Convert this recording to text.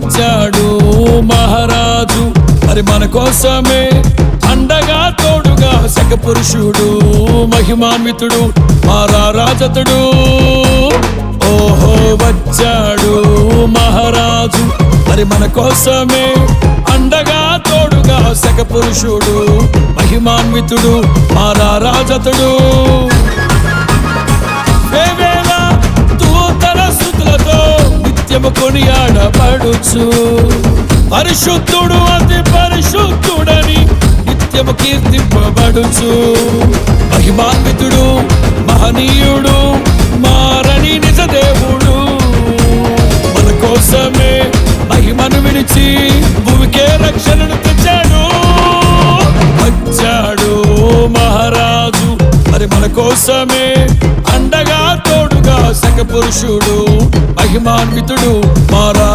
వచ్చాడు మహారాజు మరి మన కోసమే అండగా తోడుగా సక పురుషుడు మహిమాన్వితుడు మారారాజతుడు ఓహో వచ్చాడు మహారాజు మరి మన కోసమే అండగా తోడుగా సక పురుషుడు మహిమాన్వితుడు మారారాజతుడు వేవేల దూతల స్తుతులతో నిత్యము కొనియాడబడుచు పరిశుద్ధుడు అతి పరిశుద్ధుడని నిత్యము కీర్తింపబడుచు మహిమాన్వితుడు మహనీయుడు మారని నిజ దేవుడు మన కోసమే మహిమను విడిచి భూమికే రక్షణను తెచ్చాడు వచ్చాడు మహారాజు మరి మన కోసమే అండగా తోడుగా సక పురుషుడు మహిమాన్వితుడు మారా